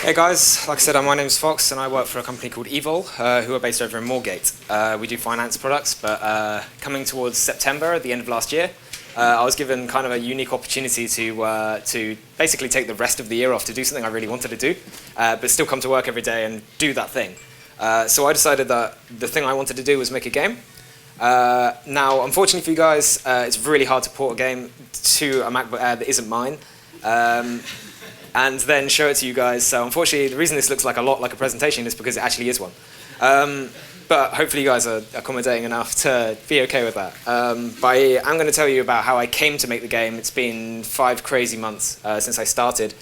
Hey guys, like I said, my name's Fox and I work for a company called EVOL, who are based over in Moorgate. We do finance products, but coming towards September, at the end of last year, I was given kind of a unique opportunity to basically take the rest of the year off to do something I really wanted to do, but still come to work every day and do that thing. So I decided that the thing I wanted to do was make a game. Now, unfortunately for you guys, it's really hard to port a game to a MacBook Air that isn't mine. And then show it to you guys. So unfortunately, the reason this looks like a lot like a presentation is because it actually is one. But hopefully you guys are accommodating enough to be okay with that. I'm going to tell you about how I came to make the game. It's been 5 crazy months since I started,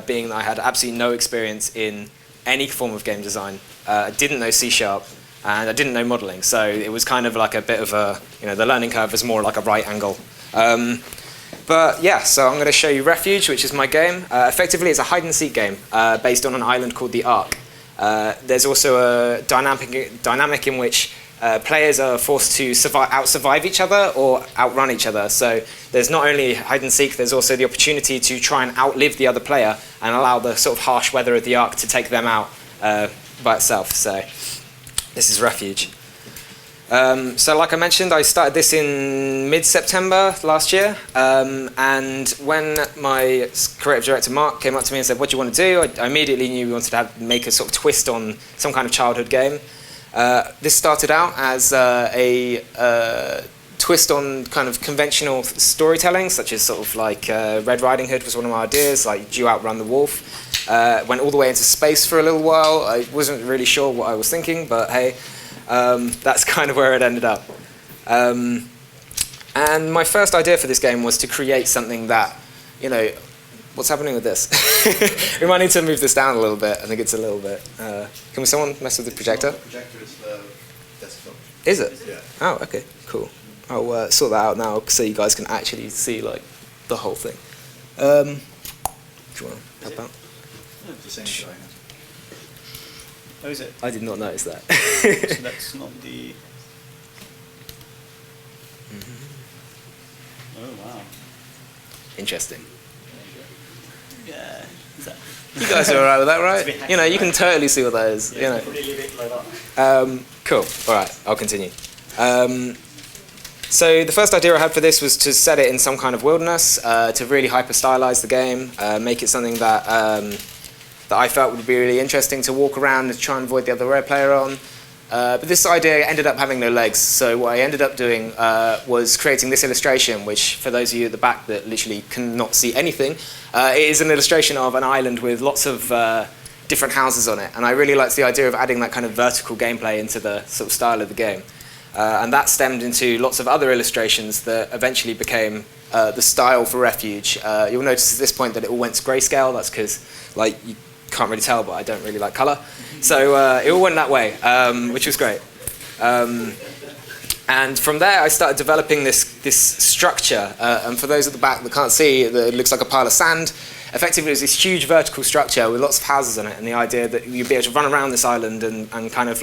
being that I had absolutely no experience in any form of game design. I didn't know C#, and I didn't know modeling. So it was kind of like a bit of a, the learning curve was more like a right angle. But yeah, so I'm going to show you Refuge, which is my game. Effectively, it's a hide-and-seek game based on an island called the Ark. There's also a dynamic in which players are forced to out-survive each other or outrun each other. So there's not only hide-and-seek, there's also the opportunity to try and outlive the other player and allow the sort of harsh weather of the Ark to take them out by itself. So this is Refuge. So like I mentioned, I started this in mid-September last year, and when my creative director Mark came up to me and said, what do you want to do? I immediately knew we wanted to make a sort of twist on some kind of childhood game. This started out as a twist on kind of conventional storytelling, such as sort of like Red Riding Hood was one of my ideas, like do you outrun the wolf? Went all the way into space for a little while. I wasn't really sure what I was thinking, but hey, that's kind of where it ended up. And my first idea for this game was to create something that, what's happening with this? We might need to move this down a little bit. I think it's a little bit. Can someone mess with the projector? The projector is the desktop. Is it? Yeah. Oh, okay, cool. I'll sort that out now so you guys can actually see like the whole thing. Do you want to help out? It's the same size. Oh, is it? I did not notice that. So that's not the... Oh, wow. Interesting. Yeah. Is that... You guys are alright with that, right? You can totally see what that is. Yeah, probably leave it like that. Cool. Alright, I'll continue. So the first idea I had for this was to set it in some kind of wilderness, to really hyper-stylize the game, make it something that that I felt would be really interesting to walk around and try and avoid the other rare player on. But this idea ended up having no legs, so what I ended up doing was creating this illustration, which for those of you at the back that literally cannot see anything, it is an illustration of an island with lots of different houses on it, and I really liked the idea of adding that kind of vertical gameplay into the sort of style of the game. And that stemmed into lots of other illustrations that eventually became the style for Refuge. You'll notice at this point that it all went to grayscale. That's because you can't really tell, but I don't really like colour. So it all went that way, which was great. And from there, I started developing this structure. And for those at the back that can't see, it looks like a pile of sand. Effectively, it was this huge vertical structure with lots of houses on it, and the idea that you'd be able to run around this island and kind of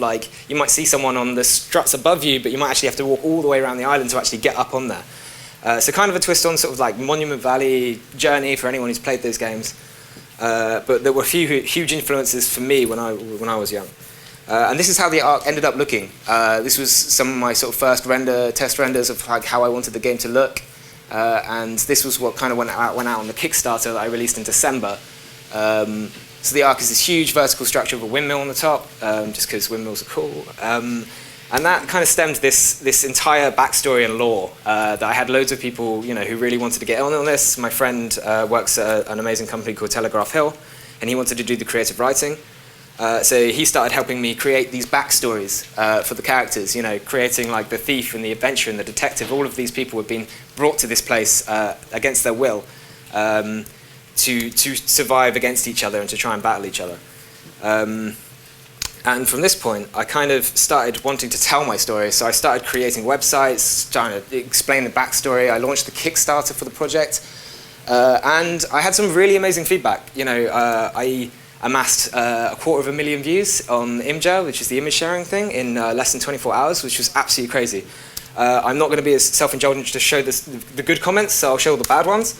you might see someone on the struts above you, but you might actually have to walk all the way around the island to actually get up on there. So kind of a twist on sort of like Monument Valley Journey for anyone who's played those games. But there were a few huge influences for me when I was young. And this is how the Ark ended up looking. This was some of my sort of first test renders of how I wanted the game to look. And this was what kind of went out on the Kickstarter that I released in December. So the Ark is this huge vertical structure with a windmill on the top, just because windmills are cool. And that kind of stemmed this entire backstory and lore that I had loads of people who really wanted to get on this. My friend works at an amazing company called Telegraph Hill, and he wanted to do the creative writing. So he started helping me create these backstories for the characters, creating like the thief and the adventurer and the detective. All of these people have been brought to this place against their will to survive against each other and to try and battle each other. And from this point, I kind of started wanting to tell my story. So I started creating websites, trying to explain the backstory. I launched the Kickstarter for the project. And I had some really amazing feedback. I amassed 250,000 views on Imgur, which is the image sharing thing, in less than 24 hours, which was absolutely crazy. I'm not going to be as self-indulgent to show the good comments, so I'll show all the bad ones.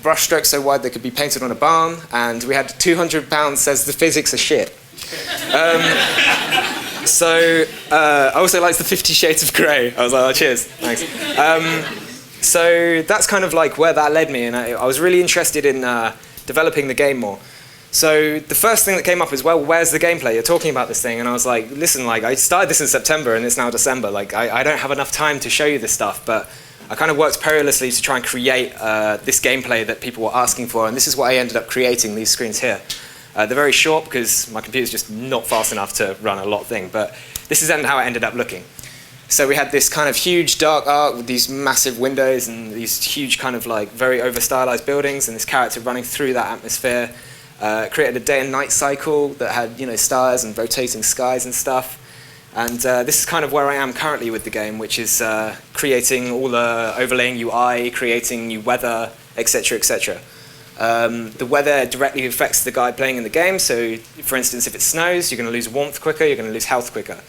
brush strokes so wide they could be painted on a barn, and we had 200 pounds says the physics are shit. I also liked the 50 Shades of Grey. I was like, oh, cheers, thanks. So that's kind of like where that led me, and I was really interested in developing the game more. So the first thing that came up is, well, where's the gameplay? You're talking about this thing, and I was like, listen, like I started this in September, and it's now December. Like I don't have enough time to show you this stuff, but I kind of worked perilously to try and create this gameplay that people were asking for, and this is what I ended up creating, these screens here. They're very short because my computer's just not fast enough to run a lot thing, but this is how it ended up looking. So we had this kind of huge dark art with these massive windows and these huge kind of like very over-stylized buildings, and this character running through that atmosphere. Created a day and night cycle that had, you know, stars and rotating skies and stuff. And this is kind of where I am currently with the game, which is creating all the overlaying UI, creating new weather, etc., etc. The weather directly affects the guy playing in the game. So, for instance, if it snows, you're going to lose warmth quicker, you're going to lose health quicker.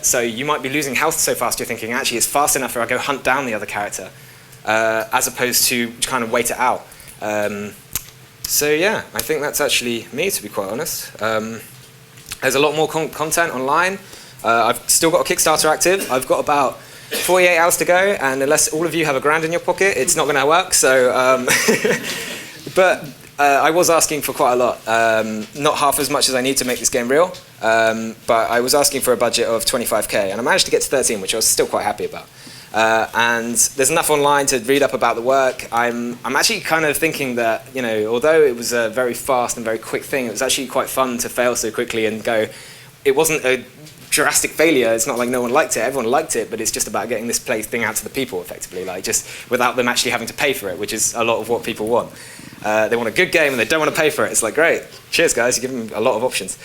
So you might be losing health so fast you're thinking, actually, it's fast enough for I go hunt down the other character, as opposed to kind of wait it out. So yeah, I think that's actually me, to be quite honest. There's a lot more content online. I've still got a Kickstarter active. I've got about 48 hours to go, and unless all of you have $1,000 in your pocket, it's not going to work. So, but I was asking for quite a lot. Not half as much as I need to make this game real, but I was asking for a budget of 25k, and I managed to get to 13, which I was still quite happy about. And there's enough online to read up about the work. I'm actually kind of thinking that, you know, although it was a very fast and very quick thing, it was actually quite fun to fail so quickly and go, it wasn't a drastic failure. It's not like no one liked it. Everyone liked it, but it's just about getting this thing out to the people, effectively, like just without them actually having to pay for it, which is a lot of what people want. They want a good game and they don't want to pay for it. It's like, great, cheers guys, you give them a lot of options.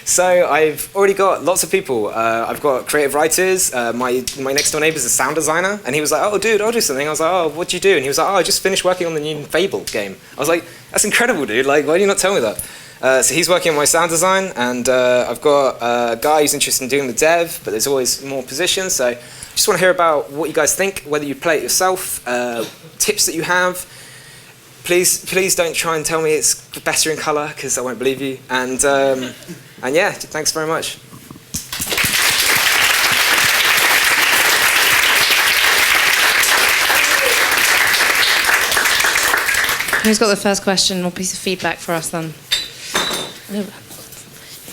So I've already got lots of people. I've got creative writers. My next door neighbor's a sound designer, and he was like, oh dude, I'll do something. I was like, oh, what do you do? And he was like, oh, I just finished working on the new Fable game. I was like, that's incredible, dude. Like, why do you not tell me that? So he's working on my sound design, and I've got a guy who's interested in doing the dev, but there's always more positions. So I just want to hear about what you guys think, whether you play it yourself, tips that you have. Please don't try and tell me it's better in color, because I won't believe you. And yeah, thanks very much. Who's got the first question or piece of feedback for us then?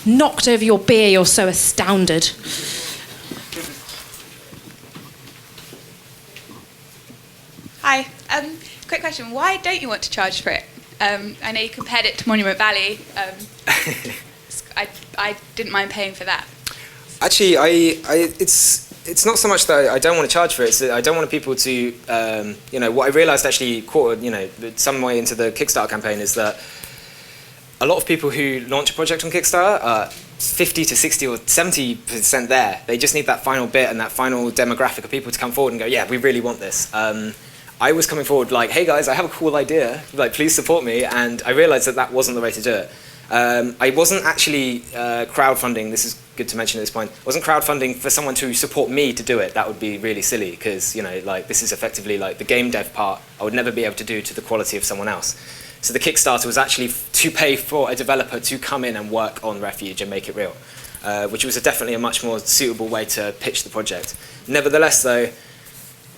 Knocked over your beer, you're so astounded. Hi. Quick question. Why don't you want to charge for it? I know you compared it to Monument Valley. I didn't mind paying for that. Actually, it's not so much that I don't want to charge for it. It's that I don't want people to, you know, what I realised actually, you know, some way into the Kickstarter campaign is that a lot of people who launch a project on Kickstarter are 50 to 60 or 70% there. They just need that final bit and that final demographic of people to come forward and go, yeah, we really want this. I was coming forward like, hey guys, I have a cool idea, like please support me, and I realised that that wasn't the way to do it. I wasn't actually crowdfunding, this is good to mention at this point, I wasn't crowdfunding for someone to support me to do it. That would be really silly, because, you know, like this is effectively like the game dev part I would never be able to do to the quality of someone else. So the Kickstarter was actually to pay for a developer to come in and work on Refuge and make it real, which was definitely a much more suitable way to pitch the project. Nevertheless though,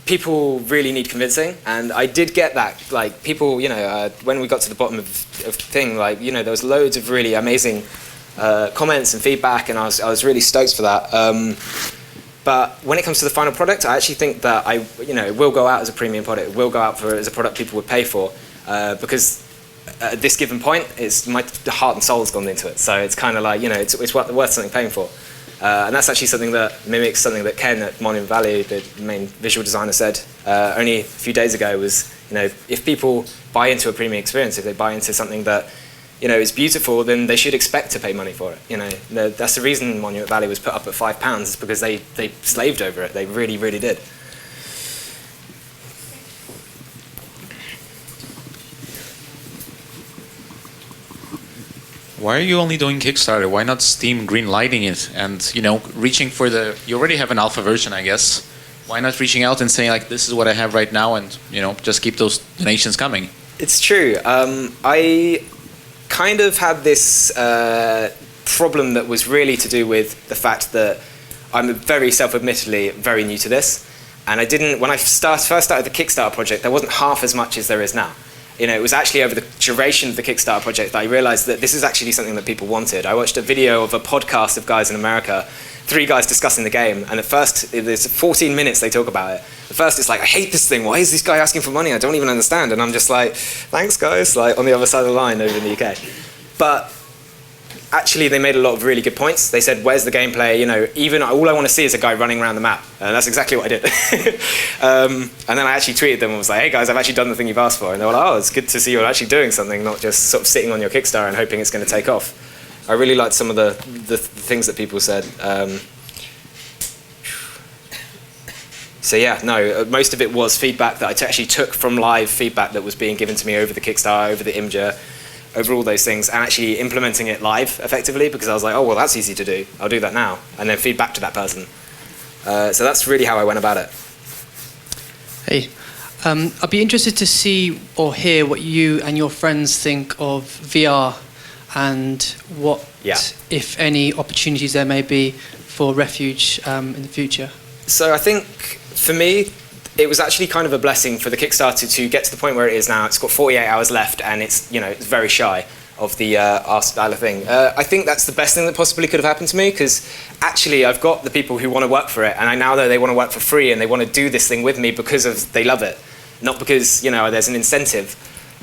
people really need convincing, and I did get that. Like people, you know, when we got to the bottom of thing, like, you know, there was loads of really amazing comments and feedback, and I was really stoked for that. But when it comes to the final product, I actually think that it will go out as a premium product. It will go out as a product people would pay for, because at this given point, my heart and soul has gone into it. So it's kind of like, you know, it's worth something paying for. And that's actually something that mimics something that Ken at Monument Valley, the main visual designer, said only a few days ago was, you know, if people buy into a premium experience, if they buy into something that, you know, is beautiful, then they should expect to pay money for it. You know, that's the reason Monument Valley was put up at £5, is because they slaved over it. They really, really did. Why are you only doing Kickstarter? Why not Steam green lighting it and, you know, reaching for you already have an alpha version, I guess. Why not reaching out and saying like, this is what I have right now, and just keep those donations coming? It's true. I kind of had this problem that was really to do with the fact that I'm very self-admittedly very new to this, and I didn't. When I first started the Kickstarter project, there wasn't half as much as there is now. It was actually over the duration of the Kickstarter project that I realized that this is actually something that people wanted. I watched a video of a podcast of guys in America, 3 guys discussing the game, and at first, there's 14 minutes they talk about it. At first, it's like, I hate this thing. Why is this guy asking for money? I don't even understand. And I'm just like, thanks, guys, like on the other side of the line over in the UK. But actually, they made a lot of really good points. They said, where's the gameplay? Even all I want to see is a guy running around the map. And that's exactly what I did. And then I actually tweeted them and was like, hey, guys, I've actually done the thing you've asked for. And they were like, oh, it's good to see you're actually doing something, not just sort of sitting on your Kickstarter and hoping it's going to take off. I really liked some of the things that people said. So yeah, no, most of it was feedback that I actually took from live feedback that was being given to me over the Kickstarter, over the Imgur, over all those things, and actually implementing it live effectively, because I was like, oh, well, that's easy to do. I'll do that now. And then feed back to that person. So that's really how I went about it. Hey, I'd be interested to see or hear what you and your friends think of VR and what, if any, opportunities there may be for Refuge in the future. So I think, for me, it was actually kind of a blessing for the Kickstarter to get to the point where it is now. It's got 48 hours left, and it's it's very shy of the our style of thing. I think that's the best thing that possibly could have happened to me, because actually I've got the people who want to work for it, and I now know they want to work for free and they want to do this thing with me because they love it, not because there's an incentive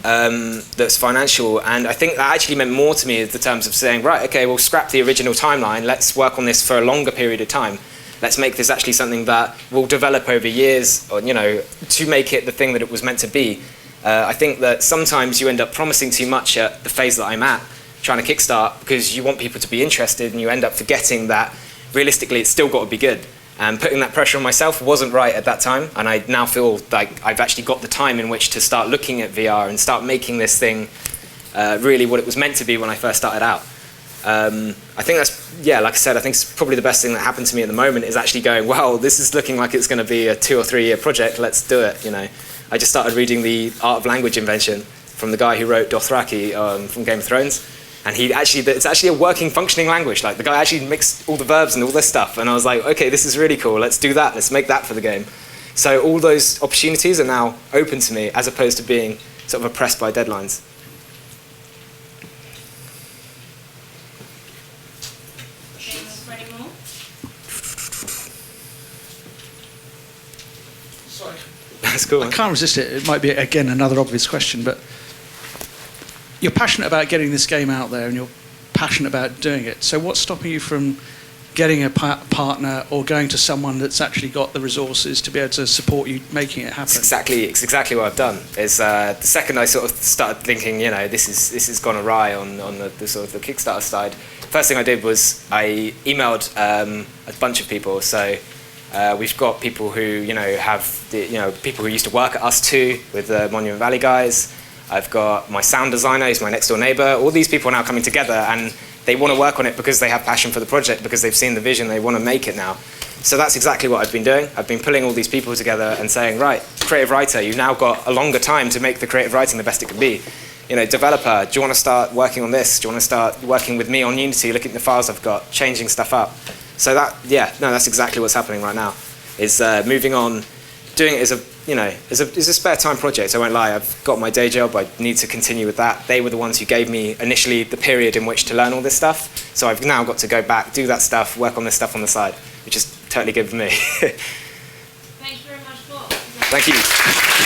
that's financial. And I think that actually meant more to me in the terms of saying, right, okay, we'll scrap the original timeline. Let's work on this for a longer period of time. Let's make this actually something that will develop over years, or, to make it the thing that it was meant to be. I think that sometimes you end up promising too much at the phase that I'm at, trying to kickstart, because you want people to be interested, and you end up forgetting that realistically it's still got to be good. And putting that pressure on myself wasn't right at that time, and I now feel like I've actually got the time in which to start looking at VR and start making this thing really what it was meant to be when I first started out. I think that's, like I said, I think it's probably the best thing that happened to me at the moment is actually going, well, this is looking like it's going to be a 2 or 3 year project, let's do it, I just started reading The Art of Language Invention from the guy who wrote Dothraki from Game of Thrones, and it's actually a working, functioning language. Like, the guy actually mixed all the verbs and all this stuff, and I was like, okay, this is really cool, let's do that, let's make that for the game. So all those opportunities are now open to me, as opposed to being sort of oppressed by deadlines. That's cool. I can't resist it. It might be, again, another obvious question, but you're passionate about getting this game out there and you're passionate about doing it. So what's stopping you from getting a partner or going to someone that's actually got the resources to be able to support you making it happen? It's exactly what I've done. Is the second I sort of started thinking, this has gone awry on the sort of the Kickstarter side, first thing I did was I emailed a bunch of people. So we've got people who people who used to work at us too, with the Monument Valley guys. I've got my sound designer, who's my next door neighbour. All these people are now coming together, and they want to work on it because they have passion for the project, because they've seen the vision, they want to make it now. So that's exactly what I've been doing. I've been pulling all these people together and saying, right, creative writer, you've now got a longer time to make the creative writing the best it can be. Developer, do you want to start working on this? Do you want to start working with me on Unity, looking at the files I've got, changing stuff up? So that's exactly what's happening right now. Is moving on, doing it as a spare time project. I won't lie, I've got my day job, I need to continue with that. They were the ones who gave me initially the period in which to learn all this stuff. So I've now got to go back, do that stuff, work on this stuff on the side, which is totally good for me. Thank you very much, Paul. Thank you.